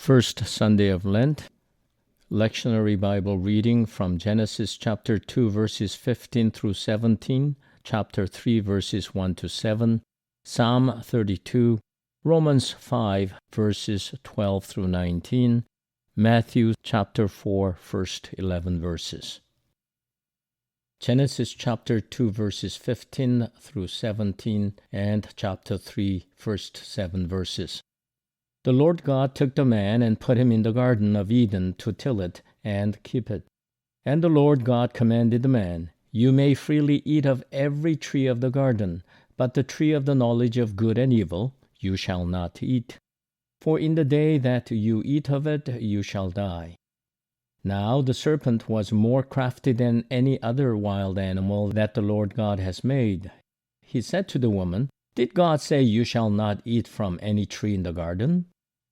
First Sunday of Lent, Lectionary Bible reading from Genesis chapter 2 verses 15 through 17, chapter 3 verses 1 to 7, Psalm 32, Romans 5 verses 12 through 19, Matthew chapter 4 first 11 verses. Genesis chapter 2 verses 15 through 17 and chapter 3 first 7 verses. The Lord God took the man and put him in the garden of Eden to till it and keep it. And the Lord God commanded the man, "You may freely eat of every tree of the garden, but the tree of the knowledge of good and evil you shall not eat. For in the day that you eat of it you shall die." Now the serpent was more crafty than any other wild animal that the Lord God has made. He said to the woman, "Did God say you shall not eat from any tree in the garden?"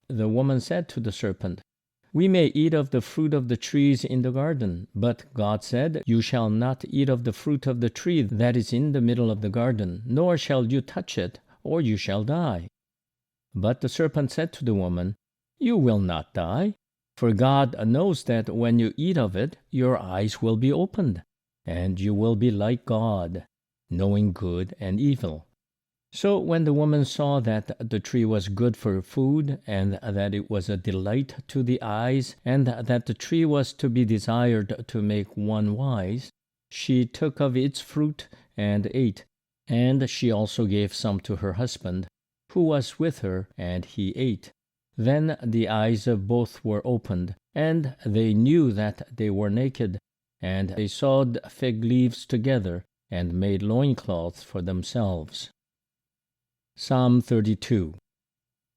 The woman said to the serpent, "We may eat of the fruit of the trees in the garden, but God said, 'You shall not eat of the fruit of the tree that is in the middle of the garden, nor shall you touch it, or you shall die.'" But the serpent said to the woman, "You will not die, for God knows that when you eat of it, your eyes will be opened, and you will be like God, knowing good and evil." So when the woman saw that the tree was good for food, and that it was a delight to the eyes, and that the tree was to be desired to make one wise, she took of its fruit and ate. And she also gave some to her husband, who was with her, and he ate. Then the eyes of both were opened, and they knew that they were naked, and they sewed fig leaves together, and made loincloths for themselves. Psalm 32.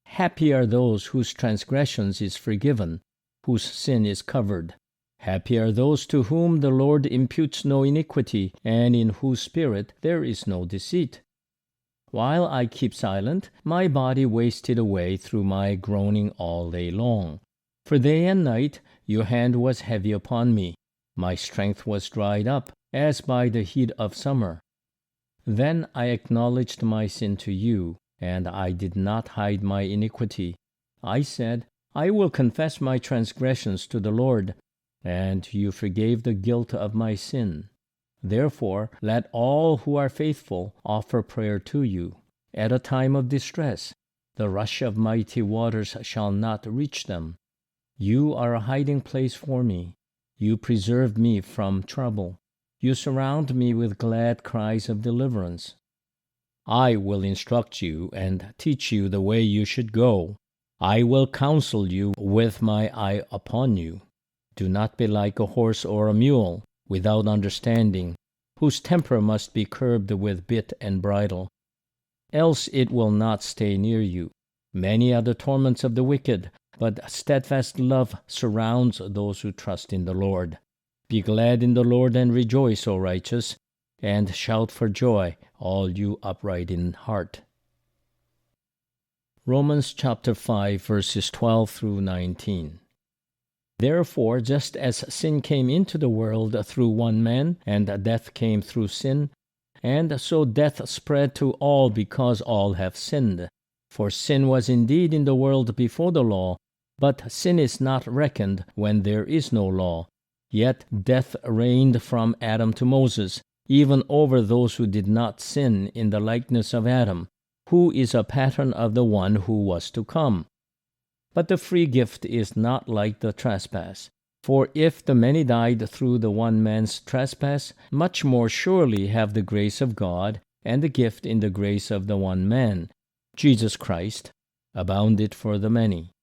Happy are those whose transgressions is forgiven, whose sin is covered. Happy are those to whom the Lord imputes no iniquity, and in whose spirit there is no deceit. While I keep silent, my body wasted away through my groaning all day long. For day and night your hand was heavy upon me. My strength was dried up, as by the heat of summer. Then I acknowledged my sin to you, and I did not hide my iniquity. I said, "I will confess my transgressions to the Lord," and you forgave the guilt of my sin. Therefore, let all who are faithful offer prayer to you. At a time of distress, the rush of mighty waters shall not reach them. You are a hiding place for me. You preserve me from trouble. You surround me with glad cries of deliverance. I will instruct you and teach you the way you should go. I will counsel you with my eye upon you. Do not be like a horse or a mule, without understanding, whose temper must be curbed with bit and bridle, else it will not stay near you. Many are the torments of the wicked, but steadfast love surrounds those who trust in the Lord. Be glad in the Lord and rejoice, O righteous, and shout for joy, all you upright in heart. Romans chapter 5 verses 12 through 19. Therefore, just as sin came into the world through one man, and death came through sin, and so death spread to all because all have sinned. For sin was indeed in the world before the law, but sin is not reckoned when there is no law. Yet death reigned from Adam to Moses, even over those who did not sin in the likeness of Adam, who is a pattern of the one who was to come. But the free gift is not like the trespass. For if the many died through the one man's trespass, much more surely have the grace of God and the gift in the grace of the one man, Jesus Christ, abounded for the many.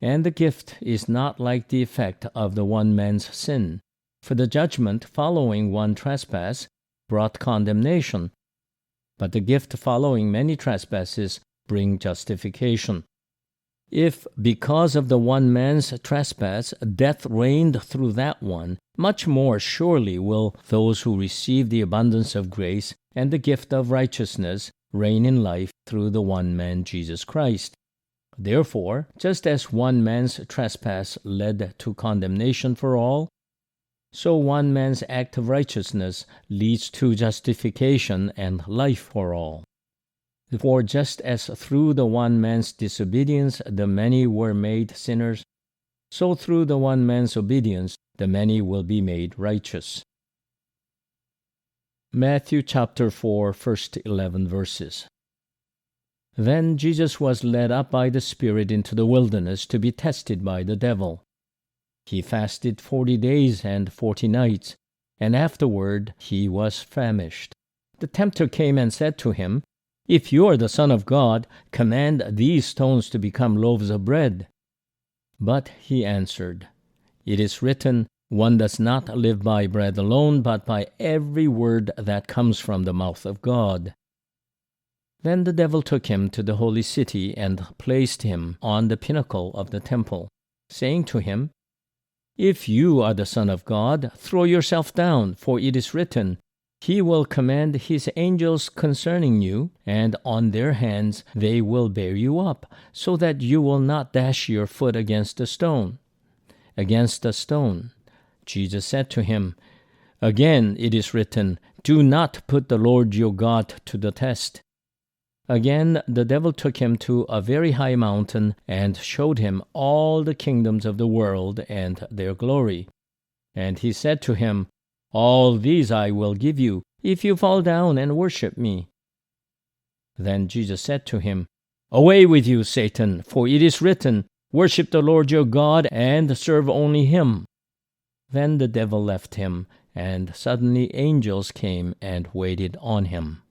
And the gift is not like the effect of the one man's sin. For the judgment following one trespass brought condemnation, but the gift following many trespasses bring justification. If, because of the one man's trespass, death reigned through that one, much more surely will those who receive the abundance of grace and the gift of righteousness reign in life through the one man Jesus Christ. Therefore, just as one man's trespass led to condemnation for all, so one man's act of righteousness leads to justification and life for all. For just as through the one man's disobedience the many were made sinners, so through the one man's obedience the many will be made righteous. Matthew chapter 4, first 11 verses. Then Jesus was led up by the Spirit into the wilderness to be tested by the devil. He fasted 40 days and 40 nights, and afterward he was famished. The tempter came and said to him, "If you are the Son of God, command these stones to become loaves of bread." But he answered, "It is written, one does not live by bread alone, but by every word that comes from the mouth of God." Then the devil took him to the holy city and placed him on the pinnacle of the temple, saying to him, "If you are the Son of God, throw yourself down, for it is written, He will command His angels concerning you, and on their hands they will bear you up, so that you will not dash your foot against a stone." Against a stone. Jesus said to him, "Again it is written, do not put the Lord your God to the test." Again the devil took him to a very high mountain and showed him all the kingdoms of the world and their glory. And he said to him, "All these I will give you, if you fall down and worship me." Then Jesus said to him, "Away with you, Satan, for it is written, worship the Lord your God and serve only Him." Then the devil left him, and suddenly angels came and waited on him.